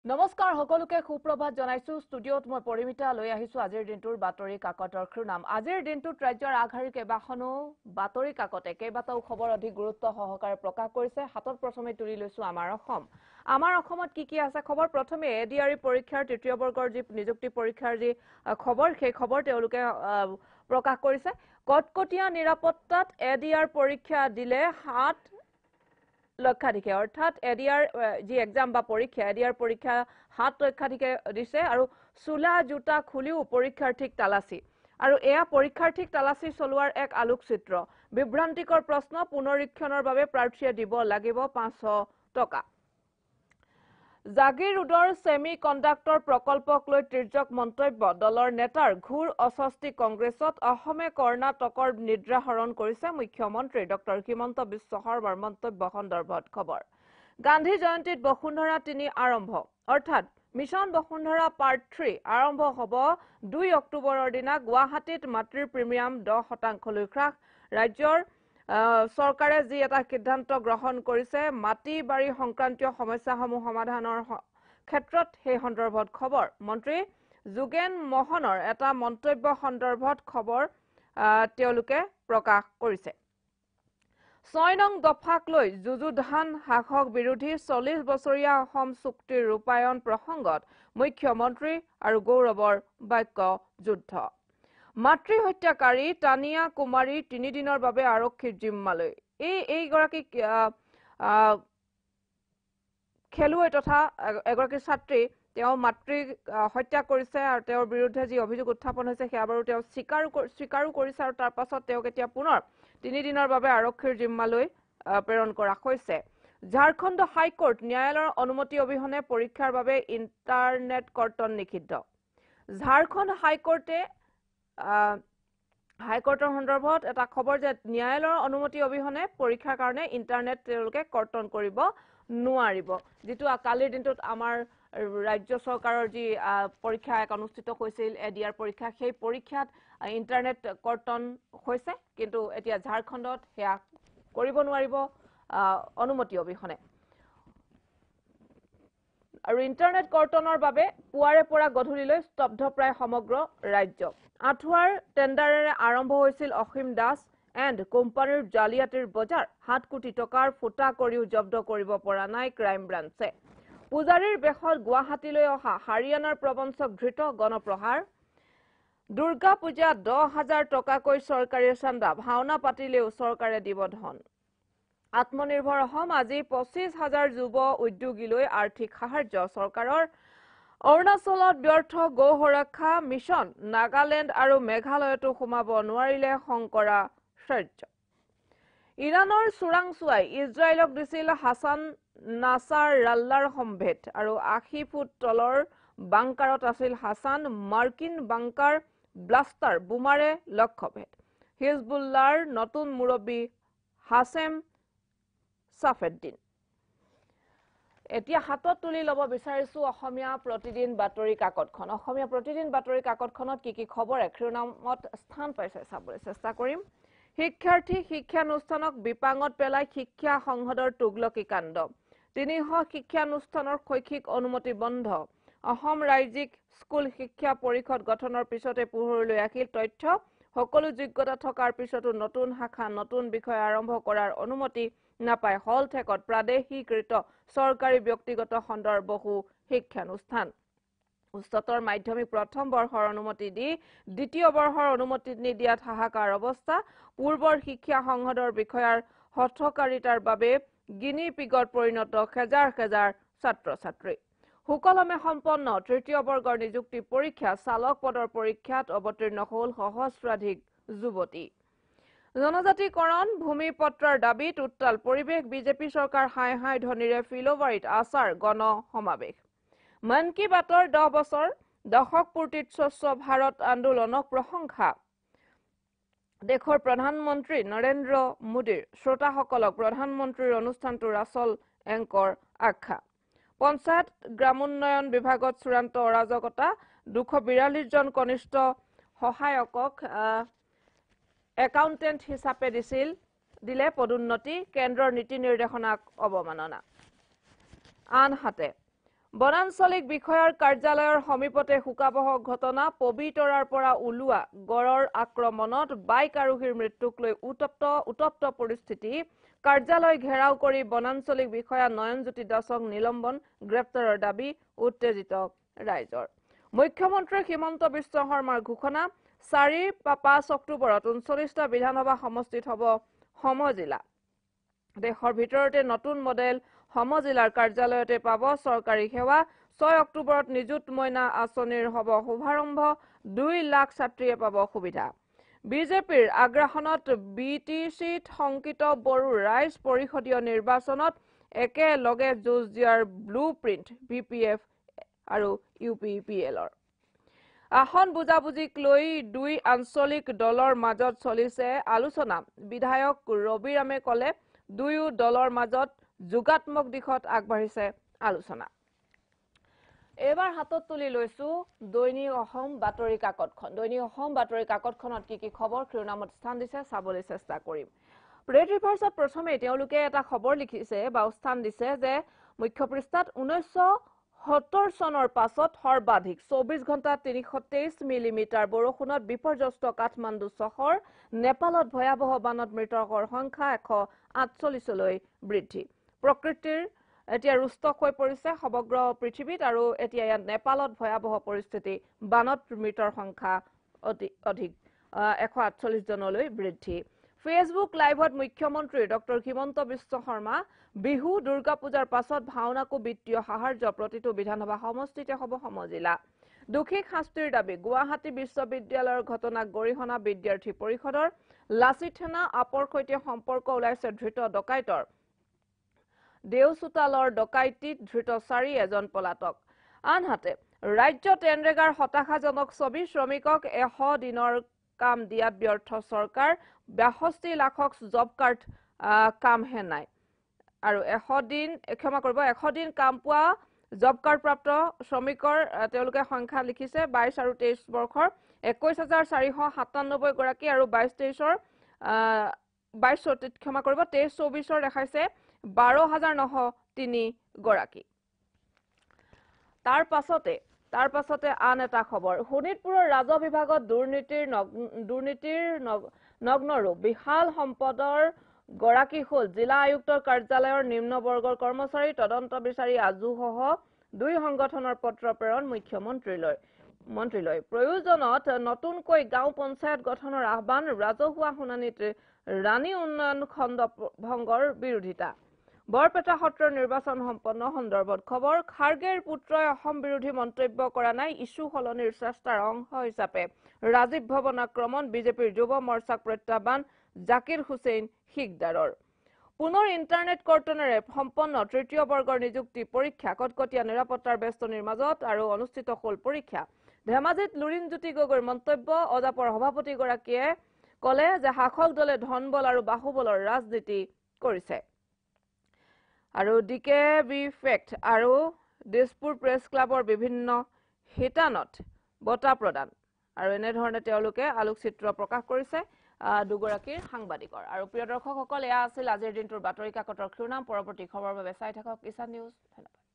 নমস্কাৰ সকলোকে সুপ্ৰভাত জনাইছো ষ্টুডিঅত মই পৰিমিতা লৈ আহিছো আজিৰ দিনটোৰ বাতৰি কাকতৰ নাম আজিৰ দিনটোত ৰাজ্যৰ আগশাৰীৰ কেইবাখনো বাতৰি কাকতে কেইবাটাও খবৰ অধিক গুৰুত্ব সহকাৰে প্ৰকাশ কৰিছে হাতত প্ৰথমে তুলি লৈছো আমাৰ অসমত কি আছে খবৰ প্ৰথমে এডিআৰই পৰীক্ষাৰ তৃতীয় বৰ্গৰ যি নিযুক্তি পৰীক্ষাৰ যি খবৰ সেই খবৰ তেওঁলোকে প্ৰকাশ কৰিছে কটকটীয়া নিৰাপত্তাত এডিআৰ পৰীক্ষা দিলে 7 লক্ষাধিকে অৰ্থাৎ এডিআৰ যি এক্সাম বা পৰীক্ষা এডিআৰ পৰীক্ষা 7 লক্ষাধিকে দিছে আৰু চুলা জুতা খুলিও পৰীক্ষাৰ্থীক তালাচি আৰু এয়া পৰীক্ষাৰ্থীক তালাচি চলোৱাৰ এক আলোকচিত্ৰ বিভ্ৰান্তিকৰ প্ৰশ্ন পুনৰীক্ষণৰ বাবে প্ৰাৰ্থীয়ে দিব লাগিব 500 টকা জাগিৰ ৰোডৰ সেমি কণ্ডাক্টৰ প্ৰকল্পক লৈ তিৰ্যক মন্তব্য দলৰ নেতাৰ ঘূৰ অস্বস্তি কংগ্ৰেছত অসমে কৰ্ণাটকৰ নিদ্ৰাহৰণ কৰিছে মুখ্যমন্ত্ৰী ডক্টৰ হিমন্ত বিশ্ব শৰ্মাৰ মন্তব্য সন্দৰ্ভত খবৰ গান্ধী জয়ন্তীত বসুন্ধৰা 3 আৰম্ভ অৰ্থাৎ মিছন বসুন্ধৰা পাৰ্ট 3 আৰম্ভ হ'ব 2 অক্টোবৰৰ দিনা গুৱাহাটীত মাতৃৰ প্ৰিমিয়াম 10% লৈ হ্ৰাস ৰাজ্যৰ চৰকাৰে যি এটা সিদ্ধান্ত গ্ৰহণ কৰিছে মাটি বাৰী সংক্ৰান্তীয় সমস্যাসমূহ সমাধানৰ ক্ষেত্ৰত সেই সন্দৰ্ভত খবৰ মন্ত্ৰী যোগেন মোহনৰ এটা মন্তব্য সন্দৰ্ভত খবৰ তেওঁলোকে প্ৰকাশ কৰিছে 6 নং দফাক লৈ যুযুধান শাসক বিৰোধী 40 বছৰীয়া অসম চুক্তিৰ ৰূপায়ণ প্ৰসংগত মুখ্যমন্ত্ৰী আৰু গৌৰৱৰ বাক্য যুদ্ধ মাতৃ হত্যাকাৰী তানিয়া কুমাৰী 3 দিনৰ বাবে আৰক্ষীৰ জিম্মালৈ এই গৰাকী খেলুৱৈ তথা এগৰাকী ছাত্ৰী তেওঁ মাতৃ হত্যা কৰিছে আৰু তেওঁৰ বিৰুদ্ধে যি অভিযোগ উত্থাপন হৈছে সেয়া বাৰু তেওঁ স্বীকাৰো কৰিছে আৰু তাৰ পাছত তেওঁ কেতিয়া পুনৰ 3 দিনৰ বাবে আৰক্ষীৰ জিম্মালৈ প্ৰেৰণ কৰা হৈছে ঝাৰখণ্ড হাইকোৰ্ট ন্যায়ালয়ৰ অনুমতি অবিহনে পৰীক্ষাৰ বাবে ইন্টাৰনেট কৰ্তন নিষিদ্ধ ঝাৰখণ্ড হাইকোৰ্টৰ সন্দৰ্ভত এটা খবৰ যে ন্যায়ালয়ৰ অনুমতি অবিহনে পৰীক্ষাৰ কাৰণে ইন্টাৰনেট তেওঁলোকে কৰ্তন কৰিব নোৱাৰিব যেটো কালিৰ দিনটোত আমাৰ ৰাজ্য চৰকাৰৰ যি পৰীক্ষা এক অনুষ্ঠিত হৈছিল এডিআৰ পৰীক্ষা সেই পৰীক্ষাত ইন্টাৰনেট কৰ্তন হৈছে কিন্তু এতিয়া ঝাৰখণ্ডত হেয়া কৰিব নোৱাৰিব অনুমতি অবিহনে আৰু ইন্টাৰনেট কৰ্তনৰ বাবে পুৱাৰে পৰা গধূলিলৈ স্তব্ধ প্ৰায় সমগ্ৰ ৰাজ্য আঠুৱাৰ টেন্ডাৰেৰে আৰম্ভ হৈছিল অসীম দাস এণ্ড কোম্পানীৰ জালিয়াতিৰ বজাৰ 7 কোটি টকাৰ ফুটা কৰিও জব্দ কৰিব পৰা নাই ক্ৰাইম ব্ৰাঞ্চে পূজাৰীৰ বেশত গুৱাহাটীলৈ অহা হাৰিয়ানাৰ প্ৰবঞ্চক ধৃত গণপ্ৰহাৰ দুৰ্গা পূজা 10,000 টকাকৈ চৰকাৰী চান্দা ভাওনা পাতিলেও চৰকাৰে দিব ধন আত্মনিৰ্ভৰ অসম আজি 25,000 যুৱ উদ্যোগীলৈ আৰ্থিক সাহায্য চৰকাৰৰ অৰুণাচলত ব্যৰ্থ গো সুৰক্ষা মিছন নাগালেণ্ড আৰু মেঘালয়তো সোমাব নোৱাৰিলে শংকৰা ৰাজ্য ইৰানৰ চোৰাংচোৱাই ইজৰাইলক দিছিল হাছান নাছাৰ ৰাল্লাৰ সম্ভেদ আৰু 80 ফুট তলৰ বাংকাৰত আছিল হাছান মাৰ্কিন বাংকাৰ ব্লাষ্টাৰ বুমাৰে লক্ষ্যভেদ হিজবুল্লাহৰ নতুন মুৰব্বী হাছেম সাফেদ্দিন এতিয়া হাতত তুলি লব বিচাৰিছো অসমীয়া প্ৰতিদিন বাতৰি কাকতখন অসমীয়া প্ৰতিদিন বাতৰি কাকতখনত কি খবৰ এক্ৰনামত স্থান পাইছে চাবলৈ চেষ্টা কৰিম শিক্ষাৰ্থী শিক্ষানুষ্ঠানক বিপাঙত পেলাই শিক্ষা সংসদৰ তুগলকি কাণ্ড 300 শিক্ষানুষ্ঠানৰ শৈক্ষিক অনুমতি বন্ধ অসম ৰাজ্যিক স্কুল শিক্ষা পৰিষদ গঠনৰ পিছতে পোহৰলৈ আহিল তথ্য সকলো যোগ্যতা থকাৰ পিছতো নতুন শাখা নতুন বিষয় আৰম্ভ কৰাৰ অনুমতি নাপায় হল ঠেকত প্ৰাদেশিকৃত চৰকাৰী ব্যক্তিগত খণ্ডৰ বহু শিক্ষানুষ্ঠান উচ্চতৰ মাধ্যমিক প্ৰথম বৰ্ষৰ অনুমতি দি দ্বিতীয় বৰ্ষৰ অনুমতি নিদিয়াত হাহাকাৰ অৱস্থা পূৰ্বৰ শিক্ষা সংসদৰ বিষয়াৰ হঠকাৰিতাৰ বাবে গিনি পিগত পৰিণত হেজাৰ ছাত্ৰ ছাত্ৰী সুকলমে সম্পন্ন তৃতীয় বৰ্গৰ নিযুক্তি পৰীক্ষা চালক পদৰ পৰীক্ষাত অৱতীৰ্ণ হ'ল সহস্ৰাধিক যুৱতী জনজাতিকৰণ ভূমিপত্ৰৰ দাবীত উত্তাল পৰিৱেশ বিজেপি চৰকাৰ হাই হাই ধনিৰে ফিলবাৰীত আচাৰ গণ সমাৱেশ মন কি বাতৰ 10 বছৰ দশক পূৰ্তিত স্বচ্ছ ভাৰত আন্দোলনক প্ৰশংসা দেশৰ প্ৰধানমন্ত্ৰী নৰেন্দ্ৰ মোদীৰ শ্ৰোতাসকলক প্ৰধানমন্ত্ৰীৰ অনুষ্ঠানটোৰ আচল এংকৰ আখ্যা পঞ্চায়ত গ্ৰামোন্নয়ন বিভাগত চূড়ান্ত অৰাজকতা 242 জন কনিষ্ঠ সহায়কক একাউন্টেন্ট হিচাপে দিলে পদোন্নতি কেন্দ্ৰৰ নীতি নিৰ্দেশনাক অৱমাননা আনহাতে বনাঞ্চলিক বিষয়াৰ কাৰ্যালয়ৰ সমীপতে শোকাবহ ঘটনা পবিতৰাৰ পৰা ওলোৱা গড়ৰ আক্ৰমণত বাইক আৰোহীৰ মৃত্যুক লৈ উত্তপ্ত পৰিস্থিতি কাৰ্যালয় ঘেৰাও কৰি বনাঞ্চলিক বিষয়া নয়নজ্যোতি দাসক নিলম্বন গ্ৰেপ্তাৰৰ দাবী উত্তেজিত ৰাইজৰ মুখ্যমন্ত্ৰী হিমন্ত বিশ্ব শৰ্মাৰ ঘোষণা 4-5 অক্টোবৰত 39টা বিধানসভা সমষ্টিত হ'ব সমজিলা দেশৰ ভিতৰতে নতুন মডেল সমজিলাৰ কাৰ্যালয়তে পাব চৰকাৰী সেৱা 6 অক্টোবৰত নিযুত মইনা আঁচনিৰ হ'ব শুভাৰম্ভ 2 লাখ ছাত্ৰীয়ে পাব সুবিধা বিজেপিৰ আগ্ৰাসনত বিটিচিত সংকিত বড়ো ৰাইজ পৰিষদীয় নিৰ্বাচনত একেলগে যুঁজ দিয়াৰ ব্লুপ্ৰিণ্ট বিপিএফ আৰু ইউপিপিএলৰ আসন বুজাবুজিক লৈ 2 আঞ্চলিক দলৰ মাজত চলিছে আলোচনা বিধায়ক ৰবিৰামে কলে 2 দলৰ মাজত যোগাত্মক দিশত আগবাঢ়িছে আলোচনা এবাৰ হাতত তুলি লৈছো দৈনিক অসম বাতৰি কাকতখন দৈনিক অসম বাতৰি কাকতখনত কি খবৰ শিৰোনামত স্থান দিছে চাবলৈ চেষ্টা কৰিম ৰেড ৰিভাৰ্ছত প্ৰথমে তেওঁলোকে এটা খবৰ লিখিছে বা স্থান দিছে যে মুখ্য পৃষ্ঠাত 1970 চনৰ পাছত সৰ্বাধিক 24 ঘণ্টাত 323 মিলিমিটাৰ বৰষুণত বিপৰ্যস্ত কাঠমাণ্ডু চহৰ নেপালত ভয়াবহ বানত মৃতকৰ সংখ্যা 148 লৈ বৃদ্ধি প্ৰকৃতিৰ এতিয়া ৰুষ্ট হৈ পৰিছে সমগ্ৰ পৃথিৱীত আৰু এতিয়া ইয়াত নেপালত ভয়াবহ পৰিস্থিতি বানত মৃতৰ সংখ্যা অধিক 148 জনলৈ বৃদ্ধি ফেসবুক লাইভত মুখ্যমন্ত্ৰী ডক্টৰ হিমন্ত বিশ্ব শৰ্মা বিহু দুৰ্গা পূজাৰ পাছত ভাওনাকো বিত্তীয় সাহায্য প্ৰতিটো বিধানসভা সমষ্টিতে হ'ব সমজিলা দুখিক শাস্তিৰ দাবী গুৱাহাটী বিশ্ববিদ্যালয়ৰ ঘটনাক গৰিহণা বিদ্যাৰ্থী পৰিষদৰ লাচিত সেনা আপৰ সৈতে সম্পৰ্ক ওলাইছে ধৃত ডকাইতৰ দেওচোতালৰ ডকাইতিত ধৃত 4 এজন পলাতক আনহাতে ৰাজ্যত এনৰেগাৰ হতাশাজনক ছবি শ্ৰমিকক 100 দিনৰ কাম দিয়াত ব্যৰ্থ চৰকাৰ 62 লাখক জব কাৰ্ড কাম হে নাই আৰু 100 দিন কাম পোৱা জব কাৰ্ড প্ৰাপ্ত শ্ৰমিকৰ তেওঁলোকে সংখ্যা লিখিছে 22 আৰু 23 বৰ্ষৰ 21497 গৰাকী আৰু 23-24 দেখাইছে 12903 গৰাকী তাৰ পাছতে আন এটা খবৰ শোণিতপুৰৰ ৰাজহ বিভাগত দুৰ্নীতিৰ নগ্নৰো বিশাল সম্পদৰ গৰাকী হল জিলা আয়ুক্তৰ কাৰ্যালয়ৰ নিম্নবৰ্গৰ কৰ্মচাৰী তদন্ত বিচাৰি আজুসহ 2 সংগঠনৰ পত্ৰ প্ৰেৰণ মন্ত্ৰীলৈ প্ৰয়োজনত নতুনকৈ গাঁও পঞ্চায়ত গঠনৰ আহ্বান ৰাজহুৱা শুনানিত ৰাণী উন্নয়ন খণ্ড ভংগৰ বিৰোধিতা বৰপেটা সত্ৰৰ নিৰ্বাচন সম্পন্ন সন্দৰ্ভত খবৰ খাৰ্গেৰ পুত্ৰই অসম বিৰোধী মন্তব্য কৰা নাই ইস্যু সলনিৰ চেষ্টাৰ অংশ হিচাপে ৰাজীৱ ভৱন আক্ৰমণ বিজেপিৰ যুৱ মৰ্চাক প্ৰত্যাহ্বান জাকিৰ হুছেইন শিকদাৰৰ পুনৰ ইণ্টাৰনেট কৰ্তনেৰে সম্পন্ন তৃতীয় বৰ্গৰ নিযুক্তি পৰীক্ষা কটকটীয়া নিৰাপত্তাৰ বেষ্টনীৰ মাজত আৰু অনুষ্ঠিত হ'ল পৰীক্ষা ধেমাজিত লুৰিণজ্যোতি গগৈৰ মন্তব্য অজাপৰ সভাপতিগৰাকীয়ে কলে যে শাসক দলে ধনবল আৰু বাহুবলৰ ৰাজনীতি কৰিছে আৰু ডিকে বি ফেক্ট আৰু দিছপুৰ প্ৰেছ ক্লাবৰ বিভিন্ন হিতানত বঁটা প্ৰদান আৰু এনেধৰণে তেওঁলোকে আলোকচিত্ৰ প্ৰকাশ কৰিছে দুগৰাকীৰ সাংবাদিকৰ আৰু প্ৰিয় দৰ্শকসকল এয়া আছিল আজিৰ দিনটোৰ বাতৰি কাকতৰ শিৰোনাম পৰৱৰ্তী খবৰৰ বাবে চাই থাকক কিষাণ নিউজ ধন্যবাদ